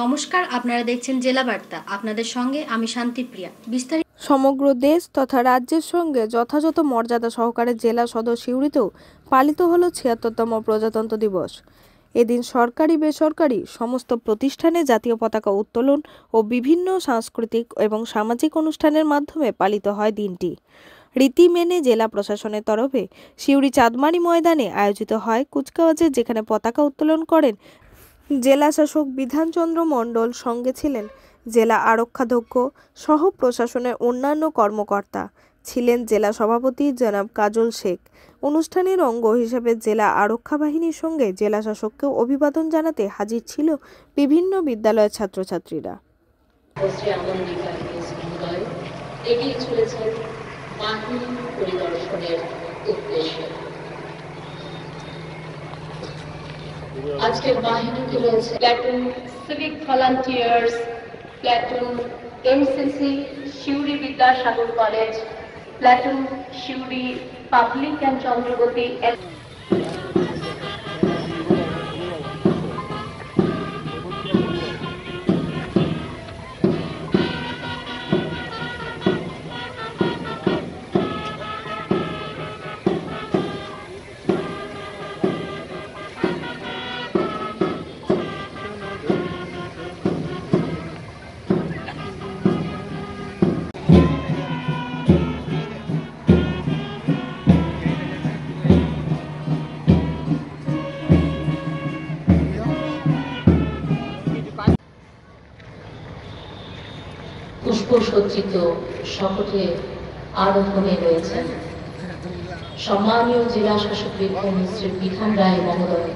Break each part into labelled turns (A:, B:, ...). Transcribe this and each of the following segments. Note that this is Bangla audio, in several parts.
A: নমস্কার, আপনারা দেখছেন জেলা বার্তা। আপনাদের সঙ্গে আমি শান্তিপ্রিয়া। বিস্তারিত
B: সমগ্র দেশ তথা রাজ্যের সঙ্গে যথাযথ মর্যাদা সহকারে জেলা সদর সিউড়িতেও পালিত হলো ৭৬তম প্রজাতন্ত্র দিবস। এদিন সরকারি বেসরকারি সমস্ত প্রতিষ্ঠানে জাতীয় পতাকা উত্তোলন ও বিভিন্ন সাংস্কৃতিক এবং সামাজিক অনুষ্ঠানের মাধ্যমে পালিত হয় দিনটি। রীতি মেনে জেলা প্রশাসনের তরফে সিউড়ি চাঁদমারি ময়দানে আয়োজিত হয় কুচকাওয়াজে, যেখানে পতাকা উত্তোলন করেন জেলা শাসক বিধানচন্দ্র মণ্ডল। সঙ্গে ছিলেন জেলা আরক্ষাধ্যক্ষ সহ প্রশাসনের অন্যান্য কর্মকর্তা, ছিলেন জেলা সভাপতি জনাব কাজল শেখ। অনুষ্ঠানের অঙ্গ হিসেবে জেলা আরক্ষা বাহিনীর সঙ্গে জেলা শাসককেও অভিবাদন জানাতে হাজির ছিল বিভিন্ন বিদ্যালয়ের ছাত্রছাত্রীরা।
C: আজকের বাহিনীতে রয়েছে platoon civic volunteers, platoon MCC Suri Vidyasagar college, platoon Suri public and Chandrabati. পুষ্পসজ্জিত শপথে আরোহণে রয়েছেন সম্মানীয় জেলা শাসক বীরভূম শ্রী বিধান রায় মহোদয়।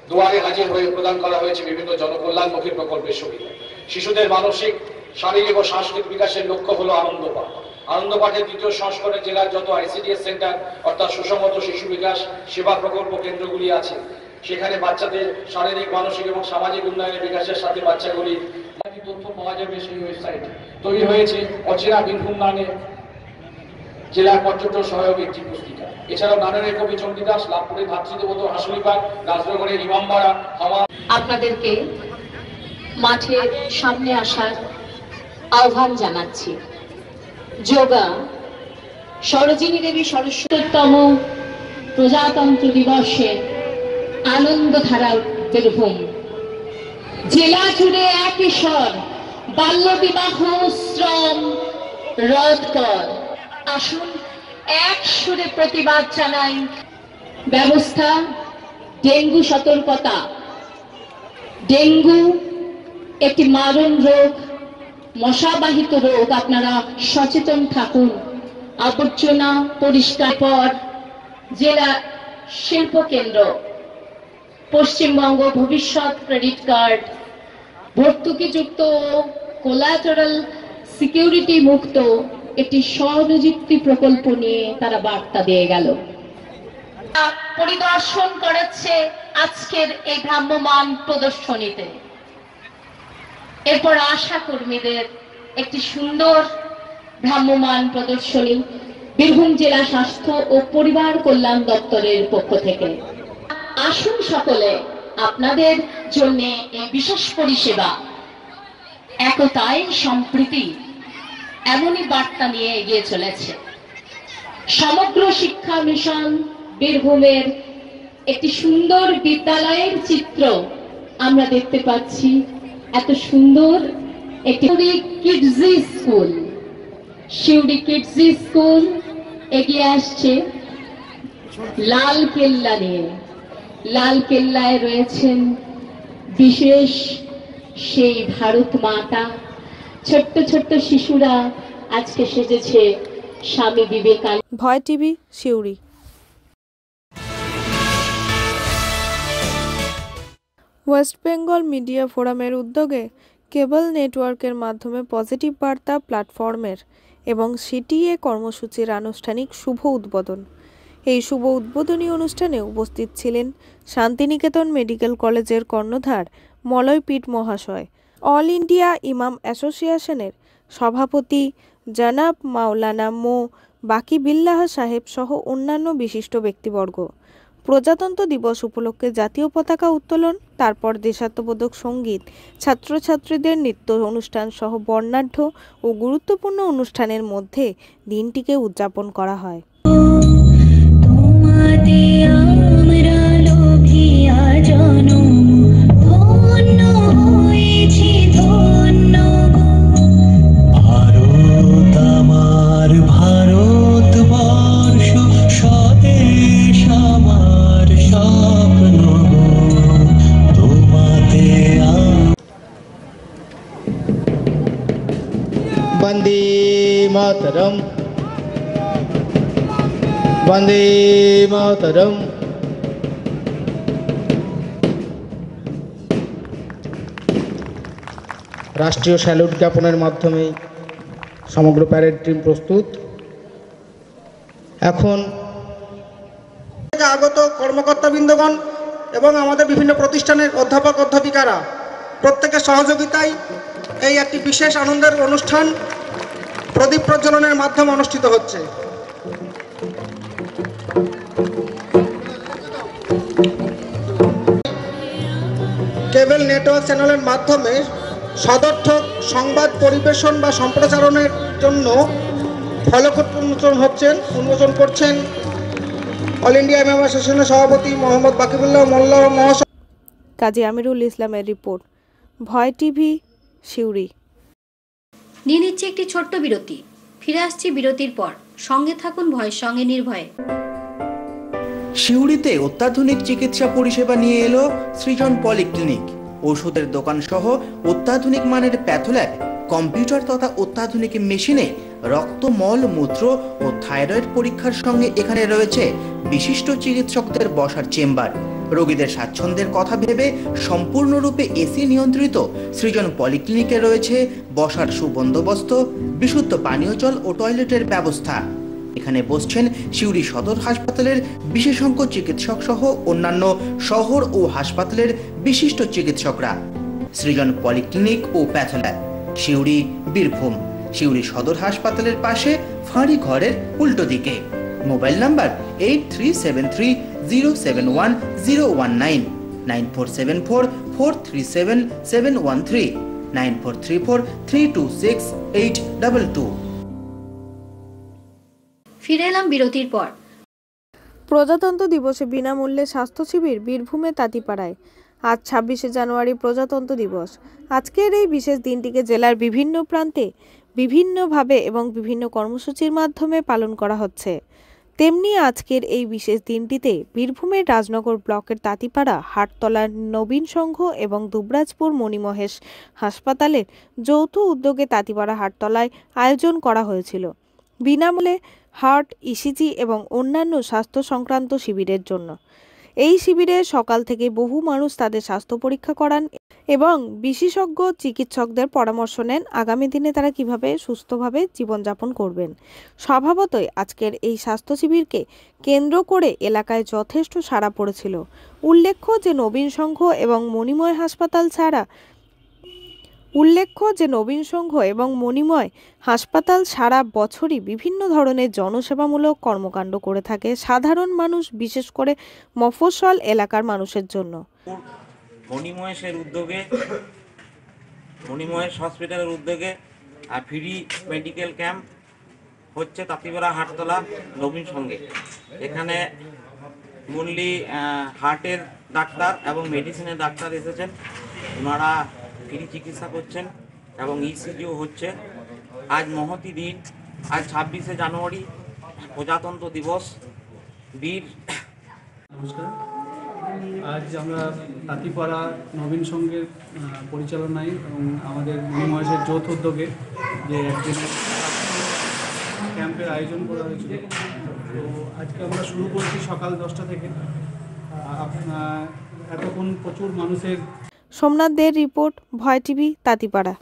D: দুয়ারে হাজির হয়ে প্রদান করা হয়েছে বিভিন্ন জনকল্যাণমুখী প্রকল্পের সুবিধা। শিশুদের মানসিক, শারীরিক ও সাংস্কৃতিক বিকাশের লক্ষ্য হলো আনন্দ পাঠ। আনন্দ পাঠের দ্বিতীয় সংস্করণে জেলার যত আইসিডিএস সেন্টার অর্থাৎ সুসংহত শিশু বিকাশ সেবা প্রকল্প কেন্দ্রগুলি আছে, সেখানে বাচ্চাদের শারীরিক, মানসিক এবং সামাজিক উন্নয়নের বিকাশের সাথে বাচ্চাগুলি তথ্য পাওয়া যাবে। সেই ওয়েবসাইট তৈরি হয়েছে অচেনা বীরভূম নামে জেলা পর্যটন সহায়ক একটি পুস্তিকা। এছাড়াও নারায়ণের কবি চণ্ডীদাস, লাভপুরের ধাত্রীদেবত হাসুলিবাগ, রাজনগরের ইমামবাড়া
C: আপনাদেরকে মাঠের সামনে আসার আহ্বান জানাচ্ছি। যোগা সরোজিনী দেবী সরস্বতীতম প্রজাতন্ত্র দিবসে আনন্দধারা বীরভূম জেলা জুড়ে একই স্বর, বাল্য বিবাহ শ্রম রদ কর। আসুন এক সুরে প্রতিবাদ জানাই। ব্যবস্থা, ডেঙ্গু সতর্কতা। ডেঙ্গু একটি মারণ রোগ, মশাবাহিত রোগ। আপনারা সচেতন থাকুন। আবর্জনা পরিষ্কার পর জেলা শিল্প কেন্দ্র, পশ্চিমবঙ্গ ভবিষ্যৎ ক্রেডিট কার্ড, ভর্তুকিযুক্ত কোলাটারাল সিকিউরিটি মুক্ত একটি স্বনিযুক্তি প্রকল্প নিয়ে তারা বার্তা দিয়ে গেল। পরিদর্শন করেছে আজকের এই ভ্রাম্যমাণ প্রদর্শনীতে। এরপর আশা কর্মীদের একটি সুন্দর ভ্রাম্যমাণ প্রদর্শনী বীরভূম জেলা স্বাস্থ্য ও পরিবার কল্যাণ দপ্তরের পক্ষ থেকে। আসুন সকলে, আপনাদের জন্য এই বিশেষ পরিষেবা একতায় সম্প্রীতি এমনই বার্তা নিয়ে এগিয়ে চলেছে। সমগ্র শিক্ষা মিশন বীরভূমের একটি সুন্দর বিদ্যালয়ের চিত্র আমরা দেখতে পাচ্ছি। এত সুন্দর একটি Kidzee school, Suri Kidzee school এগিয়ে আসছে লাল কেল্লা নিয়ে। লাল কেল্লায় রয়েছেন বিশেষ সেই ভারত মাতা। ছোট্ট ছোট্ট শিশুরা আজকে সেজেছে স্বামী বিবেকানন্দ।
B: ভয় TV, Suri. West Bengal media ফোরামের উদ্যোগে কেবল নেটওয়ার্কের মাধ্যমে পজিটিভ বার্তা প্ল্যাটফর্মের এবং সিটিএ কর্মসূচির আনুষ্ঠানিক শুভ উদ্বোধন। এই শুভ উদ্বোধনী অনুষ্ঠানে উপস্থিত ছিলেন শান্তিনিকেতন মেডিকেল কলেজের কর্ণধার মলয়পীঠ মহাশয়, অল ইন্ডিয়া ইমাম অ্যাসোসিয়েশনের সভাপতি জনাব মাওলানা মো বাকিবিল্লাহ সাহেব সহ অন্যান্য বিশিষ্ট ব্যক্তিবর্গ। প্রজাতন্ত্র দিবস উপলক্ষে জাতীয় পতাকা উত্তোলন, তারপর দেশাত্মবোধক সঙ্গীত, ছাত্রছাত্রীদের নৃত্য অনুষ্ঠান সহ বর্ণাঢ্য ও গুরুত্বপূর্ণ অনুষ্ঠানের মধ্যে দিনটিকে উদযাপন করা হয়।
E: वंदे मातरम, वंदे मातरम। রাষ্ট্রীয় স্যালুট জ্ঞাপনের মাধ্যমে সমগ্র প্যারেড টিম প্রস্তুত। এখন আগত কর্মকর্তাবৃন্দগণ এবং আমাদের বিভিন্ন প্রতিষ্ঠানের অধ্যাপক অধ্যাপিকারা প্রত্যেকের সহযোগিতায় এই একটি বিশেষ আনন্দের অনুষ্ঠান প্রদীপ প্রজ্বলনের মাধ্যমে অনুষ্ঠিত হচ্ছে। কেবল নেটওয়ার্ক চ্যানেলের মাধ্যমে সদর্থক সংবাদ পরিবেশন বা সম্প্রচারণের জন্য ফলক উন্মোচন করছেন অল ইন্ডিয়া ইমাম অ্যাসোসিয়েশনের সভাপতি মোহাম্মদ বাকিবুল্লাহ মোল্লা মহাশয়।
B: কাজী আমিরুল ইসলামের রিপোর্ট, ভয় টিভি, সিউড়ি।
A: নিয়ে নিচ্ছে একটি ছোট্ট বিরতি। ফিরে আসছি বিরতির পর। সঙ্গে থাকুন ভয়ের সঙ্গে নির্ভয়ে।
F: সিউড়িতে অত্যাধুনিক চিকিৎসা পরিষেবা নিয়ে এলো সৃজন পলিক্লিনিক। ওষুধের দোকান সহ অত্যাধুনিক মানের প্যাথোল্যাব, কম্পিউটার তথা অত্যাধুনিক মেশিনে রক্ত, মল, মূত্র ও থাইরয়েড পরীক্ষার সঙ্গে এখানে রয়েছে বিশিষ্ট চিকিৎসকদের বসার চেম্বার। রোগীদের স্বাচ্ছন্দ্যের কথা ভেবে সম্পূর্ণরূপে এসি নিয়ন্ত্রিত সৃজন পলিক্লিনিকে রয়েছে বসার সুবন্দোবস্ত, বিশুদ্ধ পানীয় জল ও টয়লেটের ব্যবস্থা। এখানে বসছেন সিউড়ি সদর হাসপাতালের বিশেষজ্ঞ চিকিৎসক সহ অন্যান্য শহর ও হাসপাতালের বিশিষ্ট চিকিৎসকরা। সৃজন পলিক্লিনিক ও প্যাথোল্যাব, সিউড়ি, বীরভূম। সিউড়ি সদর হাসপাতালের পাশে ফাঁড়ি ঘরের উল্টো দিকে। Mobile number 8373071019, 9474437713, 9434326822।
A: ফিরে এলাম বিরতির পর।
B: প্রজাতন্ত্র দিবসে বিনামূল্যে স্বাস্থ্য শিবির বীরভূমে তাঁতিপাড়ায়। আজ 26শে জানুয়ারি প্রজাতন্ত্র দিবস। আজকের এই বিশেষ দিনটিকে জেলার বিভিন্ন প্রান্তে বিভিন্নভাবে এবং বিভিন্ন কর্মসূচির মাধ্যমে পালন করা হচ্ছে। তেমনি আজকের এই বিশেষ দিনটিতে বীরভূমের রাজনগর ব্লকের তাঁতিপাড়া, হাটতলার নবীন সংঘ এবং দুবরাজপুর মণিমহেশ হাসপাতালের যৌথ উদ্যোগে তাঁতিপাড়া হাটতলায় আয়োজন করা হয়েছিল বিনামূল্যে হার্ট, ইসিজি এবং অন্যান্য স্বাস্থ্য সংক্রান্ত শিবিরের জন্য। এই শিবিরে সকাল থেকে বহু মানুষ তাদের স্বাস্থ্য পরীক্ষা করান এবং বিশেষজ্ঞ চিকিৎসকদের পরামর্শ নেন আগামী দিনে তারা কিভাবে সুস্থভাবে জীবনযাপন করবেন। স্বভাবতই আজকের এই স্বাস্থ্য শিবিরকে কেন্দ্র করে এলাকায় যথেষ্ট সাড়া পড়েছিল। উল্লেখ্য যে নবীন সংঘ এবং মণিময় হাসপাতাল সারা বছরই বিভিন্ন ধরনের জনসেবামূলক কর্মকাণ্ড করে থাকে সাধারণ মানুষ, বিশেষ করে মফস্বল এলাকার মানুষের জন্য।
G: মণিমহেশ হসপিটালের উদ্যোগে ফ্রি মেডিকেল ক্যাম্প হচ্ছে তাঁতিপাড়া হাটতলা নবীন সঙ্গে। এখানে মূললি হার্টের ডাক্তার এবং মেডিসিনের ডাক্তার এসেছেন, ওনারা ফ্রি চিকিৎসা করছেন এবং ইসিজিও হচ্ছে। আজ মহতি দিন, আজ 26শে জানুয়ারি প্রজাতন্ত্র দিবস। বীর
H: নমস্কার। আজ আমরা তাঁতিপাড়া নবীন সংঘের পরিচালনায় এবং আমাদের মণিমহেশের যৌথ উদ্যোগে যে একদিনের ক্যাম্পের আয়োজন করা হয়েছিল। তো আজকে আমরা শুরু করছি সকাল 10টা থেকে। এতক্ষণ প্রচুর মানুষের।
B: সোমনাথ দের রিপোর্ট, ভয় টিভি, তাঁতিপাড়া।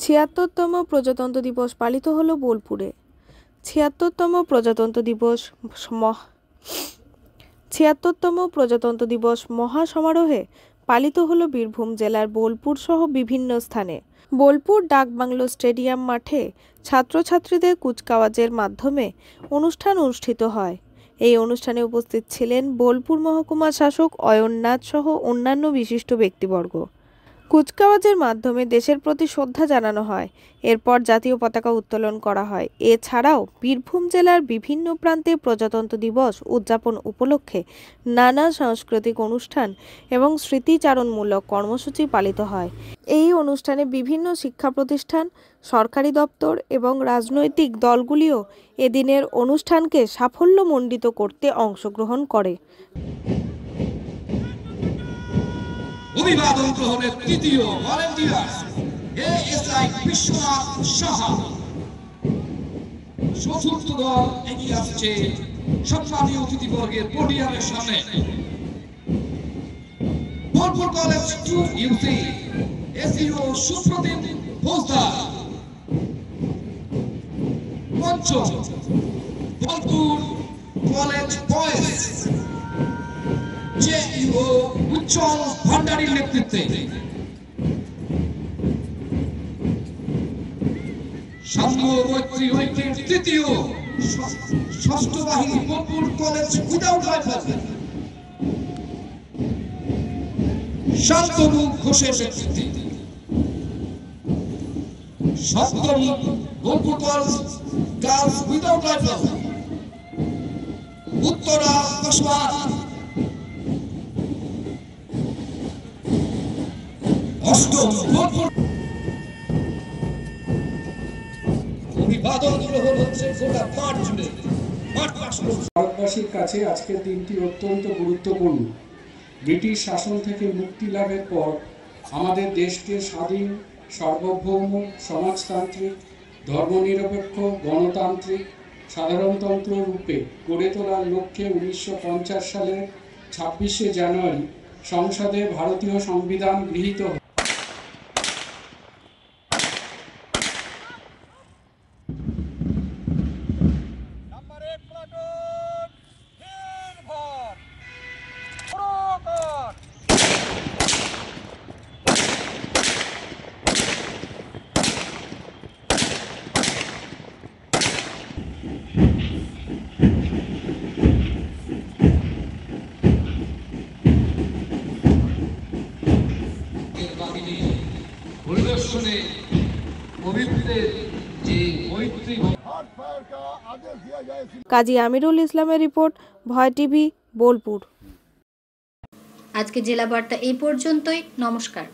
B: ৭৬তম প্রজাতন্ত্র দিবস পালিত হলো বোলপুরে। ৭৬তম প্রজাতন্ত্র দিবস ৭৬তম প্রজাতন্ত্র দিবস মহা সমারোহে পালিত হলো বীরভূম জেলার বোলপুর সহ বিভিন্ন স্থানে। বোলপুর ডাকবাংলো স্টেডিয়াম মাঠে ছাত্রছাত্রীদের কুচকাওয়াজের মাধ্যমে অনুষ্ঠান অনুষ্ঠিত হয়। এই অনুষ্ঠানে উপস্থিত ছিলেন বোলপুর মহকুমা শাসক অয়ন নাথ সহ অন্যান্য বিশিষ্ট ব্যক্তিবর্গ। কুচকাওয়াজের মাধ্যমে দেশের প্রতি শ্রদ্ধা জানানো হয়। এরপর জাতীয় পতাকা উত্তোলন করা হয়। এছাড়াও বীরভূম জেলার বিভিন্ন প্রান্তে প্রজাতন্ত্র দিবস উদযাপন উপলক্ষে নানা সাংস্কৃতিক অনুষ্ঠান এবং স্মৃতিচারণমূলক কর্মসূচি পালিত হয়। এই অনুষ্ঠানে বিভিন্ন শিক্ষা প্রতিষ্ঠান, সরকারি দপ্তর এবং রাজনৈতিক দলগুলিও এদিনের অনুষ্ঠানকে সাফল্যমণ্ডিত করতে অংশগ্রহণ করে।
I: অভিবাদন গ্রহণের তৃতীয় ভলেন্টিয়ার এএসআই বিশ্বনাথ সাহা। চতুর্থ দল এগিয়ে আসছে সম্মানীয় অতিথিবর্গের পোডিয়ামের সামনে। বোলপুর কলেজ 2 ইউসি এসইও সুপ্রদীপ ফৌজদার। পঞ্চম বোলপুর কলেজ বয়েজ জেইও উজ্জ্বল ভান্ডারীর নেতৃত্বে। সাম্য মৈত্রী ঐক্যের তৃতীয় ষষ্ঠ বাহিনী Bolpur college without rifle Shantanu ঘোষের নেতৃত্বে। সপ্তম Bolpur college girls without rifle Uttara Paswan. অষ্টম বোলপুর অভিবাদন গ্রহণ হচ্ছে গোটা মাঠ জুড়ে।
J: ভারতবাসীর কাছে আজকের দিনটি অত্যন্ত গুরুত্বপূর্ণ। ব্রিটিশ শাসন থেকে মুক্তি লাভের পর আমাদের দেশকে স্বাধীন, সার্বভৌম, সমাজতান্ত্রিক, ধর্মনিরপেক্ষ, গণতান্ত্রিক, সাধারণতন্ত্র রূপে গড়ে তোলার লক্ষ্যে 1950 সালের 26শে জানুয়ারি সংসদে ভারতীয় সংবিধান গৃহীত হয়।
B: কাজী আমিরুল ইসলামের রিপোর্ট, ভয় টিভি, বোলপুর।
A: আজকে জেলা বার্তা এই পর্যন্তই। নমস্কার।